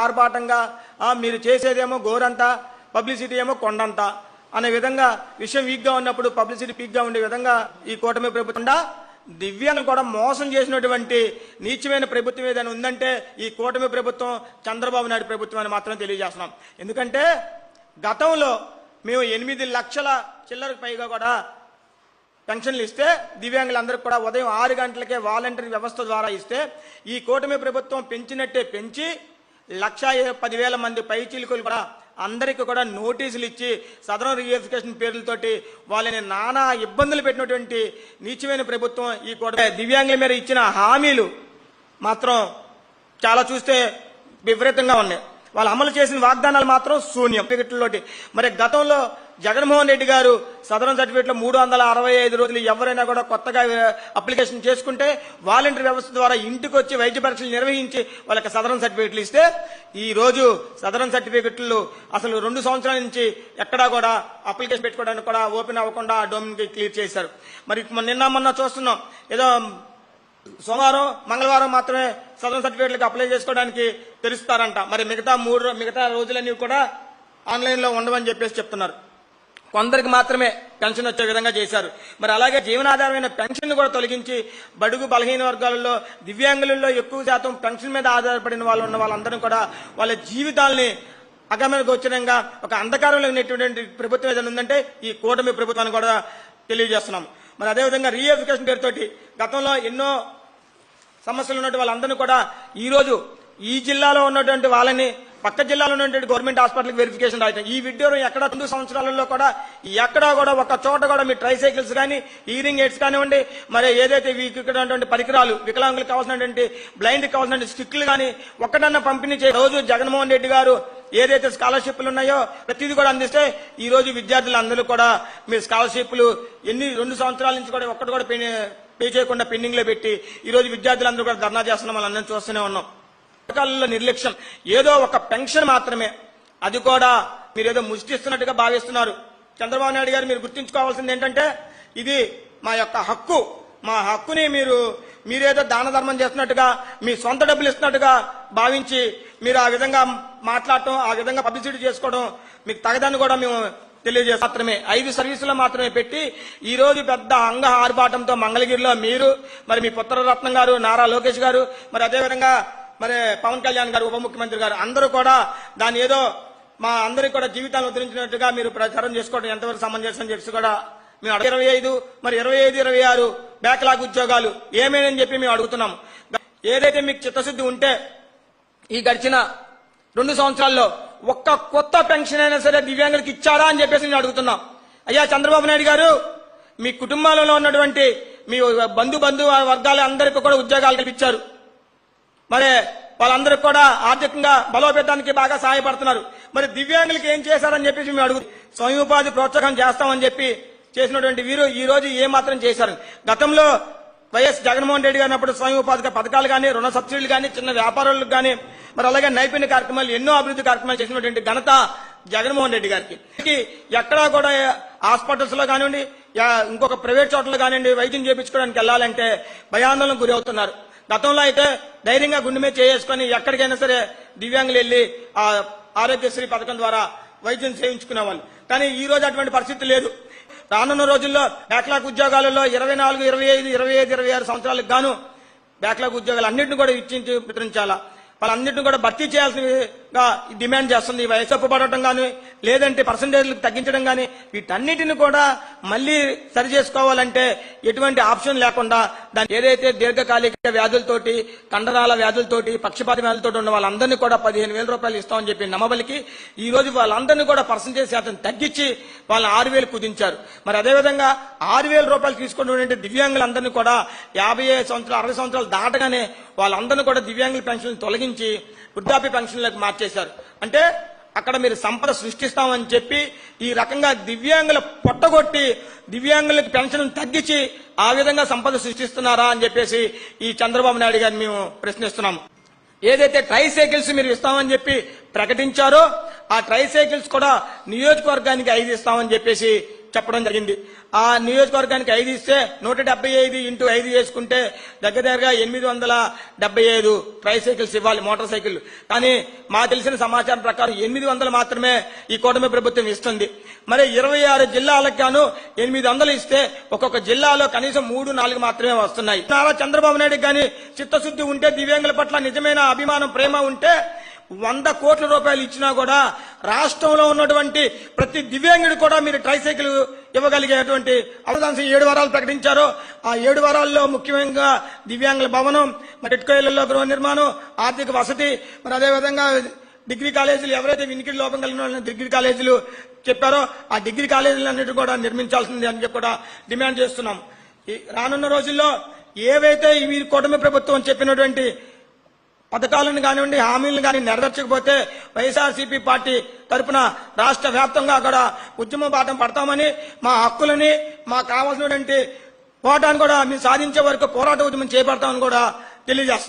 ఆర్భాటంగా మీరు చేసేదేమో గోరంతా, పబ్లిసిటీ ఏమో కొండంతా అనే విధంగా విషయం వీక్గా ఉన్నప్పుడు పబ్లిసిటీ పీక్గా ఉండే విధంగా ఈ కూటమి ప్రభుత్వం దివ్యాంగులు కూడా మోసం చేసినటువంటి నీచమైన ప్రభుత్వం ఏదైనా ఉందంటే ఈ కూటమి ప్రభుత్వం, చంద్రబాబు నాయుడు ప్రభుత్వం అని మాత్రం తెలియజేస్తున్నాం. ఎందుకంటే గతంలో మేము 8 లక్షల చిల్లరకు పైగా కూడా పెన్షన్లు ఇస్తే దివ్యాంగులందరికీ కూడా ఉదయం 6 గంటలకే వాలంటీర్ వ్యవస్థ ద్వారా ఇస్తే ఈ కూటమి ప్రభుత్వం పెంచినట్టే పెంచి 1,10,000 మంది పైచీలికలు కూడా అందరికీ కూడా నోటీసులు ఇచ్చి సదరన్ రీఎఫికేషన్ పేర్లతోటి వాళ్ళని నానా ఇబ్బందులు పెట్టినటువంటి నీచమైన ప్రభుత్వం ఈ కూటమి. దివ్యాంగుల మీద ఇచ్చిన హామీలు మాత్రం చాలా చూస్తే విపరీతంగా ఉన్నాయి. వాళ్ళు అమలు చేసిన వాగ్దానాలు మాత్రం శూన్యం. సర్టిఫికెట్లలోటి మరి గతంలో జగన్మోహన్ రెడ్డి గారు సదరన్ సర్టిఫికెట్లో 365 రోజులు ఎవరైనా కూడా కొత్తగా అప్లికేషన్ చేసుకుంటే వాలంటీర్ వ్యవస్థ ద్వారా ఇంటికి వచ్చి వైద్య పరీక్షలు నిర్వహించి వాళ్ళకి సదరన్ సర్టిఫికెట్లు ఇస్తే ఈ రోజు సదరన్ సర్టిఫికెట్లు అసలు 2 సంవత్సరాల నుంచి ఎక్కడా కూడా అప్లికేషన్ పెట్టుకోవడానికి కూడా ఓపెన్ అవ్వకుండా డొమైన్కి క్లియర్ చేశారు. మరి నిన్న మొన్న చూస్తున్నాం, ఏదో సోమవారం మంగళవారం మాత్రమే సదరన్ సర్టిఫికేట్లకు అప్లై చేసుకోవడానికి తెలుస్తారంట. మరి మిగతా రోజులన్నీ కూడా ఆన్లైన్లో ఉండవని చెప్పేసి చెప్తున్నారు. కొందరికి మాత్రమే పెన్షన్ వచ్చే విధంగా చేశారు. మరి అలాగే జీవనాధారమైన పెన్షన్ కూడా తొలగించి బడుగు బలహీన వర్గాలలో దివ్యాంగులలో ఎక్కువ శాతం పెన్షన్ మీద ఆధారపడిన వాళ్ళు ఉన్న వాళ్ళందరూ కూడా వాళ్ళ జీవితాల్ని అగమ్య గోచరంగా ఒక అంధకారంలో ఉన్నటువంటి ప్రభుత్వం ఏదైనా ఉందంటే ఈ కూటమి ప్రభుత్వాన్ని కూడా తెలియజేస్తున్నాం. మరి అదేవిధంగా రీఎఫికేషన్ పేరుతోటి గతంలో ఎన్నో సమస్యలు ఉన్నటువంటి వాళ్ళందరినీ కూడా ఈ రోజు ఈ జిల్లాలో ఉన్నటువంటి వాళ్ళని పక్క జిల్లాలో ఉన్నటువంటి గవర్నమెంట్ హాస్పిటల్కి వెరిఫికేషన్ రాయటం. ఈ విడ్డూరం ఎక్కడ 2 సంవత్సరాలలో కూడా ఎక్కడా కూడా ఒక చోట కూడా మీ ట్రైసైకిల్స్ కానీ హీరింగ్ ఎయిడ్స్ కానివ్వండి, మరి ఏదైతే ఇక్కడ పరికరాలు వికలాంగులకు కావాల్సినటువంటి బ్లైండ్కి కావాల్సిన స్టిక్లు కానీ ఒక్కడన్నా పంపిణీ చేయ రోజు జగన్మోహన్ రెడ్డి గారు ఏదైతే స్కాలర్షిప్లు ఉన్నాయో ప్రతిదీ కూడా అందిస్తే ఈ రోజు విద్యార్థులందరూ కూడా మీ స్కాలర్షిప్లు 2 సంవత్సరాల నుంచి కూడా ఒక్కటి కూడా పే చేయకుండా పెండింగ్ లో పెట్టి ఈ రోజు విద్యార్థులందరూ కూడా ధర్నా చేస్తున్నాం. వాళ్ళందరం చూస్తూనే ఉన్నాం. పథకాలలో నిర్లక్ష్యం, ఏదో ఒక పెన్షన్ మాత్రమే, అది కూడా మీరు ఏదో ముష్టిస్తున్నట్టుగా భావిస్తున్నారు. చంద్రబాబు నాయుడు గారు మీరు గుర్తుంచుకోవాల్సింది ఏంటంటే ఇది మా యొక్క హక్కు. మా హక్కుని మీరేదో దాన ధర్మం చేస్తున్నట్టుగా మీ సొంత డబ్బులు ఇస్తున్నట్టుగా భావించి మీరు ఆ విధంగా మాట్లాడటం, ఆ విధంగా పబ్లిసిటీ చేసుకోవడం మీకు తగదని కూడా మేము తెలియజేస్తాం. మాత్రమే 5 సర్వీసులో మాత్రమే పెట్టి ఈ రోజు పెద్ద అంగ ఆర్భాటంతో మంగళగిరిలో మీరు, మరి మీ పుత్రరత్నం గారు నారా లోకేష్ గారు, మరి అదేవిధంగా మరి పవన్ కళ్యాణ్ గారు ఉప ముఖ్యమంత్రి గారు అందరూ కూడా దాన్ని ఏదో మా అందరికీ కూడా జీవితాలను ఉద్ధరించినట్టుగా మీరు ప్రచారం చేసుకోవడం ఎంతవరకు సమంజసం అని చెప్పి కూడా మేము 25 మరి 26 బ్యాక్లాగ్ ఉద్యోగాలు ఏమేనని చెప్పి మేము అడుగుతున్నాము. ఏదైతే మీకు చిత్తశుద్ధి ఉంటే ఈ గడిచిన 2 సంవత్సరాల్లో ఒక్క కొత్త పెన్షన్ అయినా సరే దివ్యాంగులకు ఇచ్చారా అని చెప్పేసి నేను అడుగుతున్నాం. అయ్యా చంద్రబాబు నాయుడు గారు, మీ కుటుంబాలలో ఉన్నటువంటి మీ బంధు వర్గాల అందరికీ కూడా ఉద్యోగాలు కల్పించారు. మరి వాళ్ళందరికీ కూడా ఆర్థికంగా బలోపేతానికి బాగా సహాయపడుతున్నారు. మరి దివ్యాంగులకి ఏం చేశారని చెప్పేసి మేము అడుగు స్వయం ఉపాధి ప్రోత్సాహం చేస్తామని చెప్పి చేసినటువంటి వీరు ఈ రోజు ఏమాత్రం చేశారు? గతంలో వైఎస్ జగన్మోహన్ రెడ్డి గారినప్పుడు స్వయం ఉపాధి పథకాలు కానీ, రుణ సబ్సిడీలు కానీ, చిన్న వ్యాపారులకు కానీ, మరి అలాగే నైపుణ్య కార్యక్రమాలు ఎన్నో అభివృద్ధి కార్యక్రమాలు చేసినటువంటి ఘనత జగన్మోహన్ రెడ్డి గారికి. ఎక్కడా కూడా హాస్పిటల్స్ లో కానివ్వండి, ఇంకొక ప్రైవేట్ చోట్ల కానివ్వండి వైద్యం చేయించుకోవడానికి వెళ్లాలంటే భయాందోళనకు గురి అవుతున్నారు. గతంలో అయితే ధైర్యంగా గుండె మీద చేసుకుని ఎక్కడికైనా సరే దివ్యాంగులు వెళ్లి ఆ ఆరోగ్యశ్రీ పథకం ద్వారా వైద్యం చేయించుకునే వాళ్ళు. కానీ ఈ రోజు అటువంటి పరిస్థితి లేదు. రానున్న రోజుల్లో బ్యాక్లాగ్ ఉద్యోగాలలో 24, 25, 25, 26 సంవత్సరాలకు గాను బ్యాక్లాగ్ ఉద్యోగాలు అన్నింటినీ కూడా ఇచ్చి వితరించాలా, వాళ్ళన్నింటినీ కూడా భర్తీ చేయాల్సిందిగా డిమాండ్ చేస్తుంది. వయసు పడటం కానీ, లేదంటే పర్సంటేజ్లు తగ్గించడం కానీ, వీటన్నిటిని కూడా మళ్లీ సరి చేసుకోవాలంటే ఎటువంటి ఆప్షన్ లేకుండా దాని ఏదైతే దీర్ఘకాలిక వ్యాధులతోటి, కండరాల వ్యాధులతోటి, పక్షపాత వ్యాధులతో ఉన్న వాళ్ళందరినీ కూడా 15,000 రూపాయలు ఇస్తామని చెప్పి నమ్మబలికి ఈ రోజు వాళ్ళందరినీ కూడా పర్సంటేజ్ శాతం తగ్గించి వాళ్ళని 6,000 కుదించారు. మరి అదేవిధంగా 6,000 రూపాయలు తీసుకున్నటువంటి దివ్యాంగులందరినీ కూడా 55 సంవత్సరాలు 60 సంవత్సరాలు దాటగానే వాళ్ళందరినీ కూడా దివ్యాంగుల పెన్షన్ తొలగించి వృద్ధాప్య పెన్షన్లకు మార్చేశారు. అంటే అక్కడ మీరు సంపద సృష్టిస్తామని చెప్పి ఈ రకంగా దివ్యాంగుల పొట్టగొట్టి దివ్యాంగులకు పెన్షన్ తగ్గించి ఆ విధంగా సంపద సృష్టిస్తున్నారా అని చెప్పేసి ఈ చంద్రబాబు నాయుడు గారిని మేము ప్రశ్నిస్తున్నాము. ఏదైతే ట్రైసైకిల్స్ మీరు ఇస్తామని చెప్పి ప్రకటించారో ఆ ట్రైసైకిల్స్ కూడా నియోజకవర్గానికి 5 ఇస్తామని చెప్పేసి చెప్పడం జరిగింది. ఆ నియోజకవర్గానికి 5 ఇస్తే 175 ఇంటూ 5 చేసుకుంటే దగ్గరగా 875 ట్రైసైకిల్స్ ఇవ్వాలి, మోటార్ సైకిల్. కానీ మా తెలిసిన సమాచారం ప్రకారం 800 మాత్రమే ఈ కూటమి ప్రభుత్వం ఇస్తుంది. మరి 26 జిల్లాలకు గాను 800 ఇస్తే ఒక్కొక్క జిల్లాలో కనీసం 3-4 మాత్రమే వస్తున్నాయి. నారా చంద్రబాబు నాయుడు గాని చిత్తశుద్ధి ఉంటే, దివ్యాంగుల పట్ల నిజమైన అభిమానం, ప్రేమ ఉంటే 100 కోట్ల రూపాయలు ఇచ్చినా కూడా రాష్ట్రంలో ఉన్నటువంటి ప్రతి దివ్యాంగుడు కూడా మీరు ట్రైసైకిల్ ఇవ్వగలిగేటువంటి అవకాశం 7 వారాలు ప్రకటించారో ఆ 7 వారాల్లో ముఖ్యంగా దివ్యాంగుల భవనం, మరి ఇటుకలలో గృహ నిర్మాణం, ఆర్థిక వసతి, మరి అదేవిధంగా డిగ్రీ కాలేజీలు, ఎవరైతే వినికిడి లోపం కలిగిన వాళ్ళని డిగ్రీ కాలేజీలు చెప్పారో ఆ డిగ్రీ కాలేజీలన్నిటి కూడా నిర్మించాల్సింది అని చెప్పి కూడా డిమాండ్ చేస్తున్నాం. రానున్న రోజుల్లో ఏవైతే ఈ కూటమి ప్రభుత్వం చెప్పినటువంటి పథకాలను కానివ్వండి, హామీలను కానీ నెరవేర్చకపోతే వైఎస్ఆర్సీపీ పార్టీ తరఫున రాష్ట్ర వ్యాప్తంగా కూడా ఉద్యమ బాటం పడతామని, మా హక్కులని, మాకు కావాల్సినటువంటి పోరాటాన్ని కూడా మేము సాధించే వరకు పోరాట ఉద్యమం చేపడతామని కూడా తెలియజేస్తాం.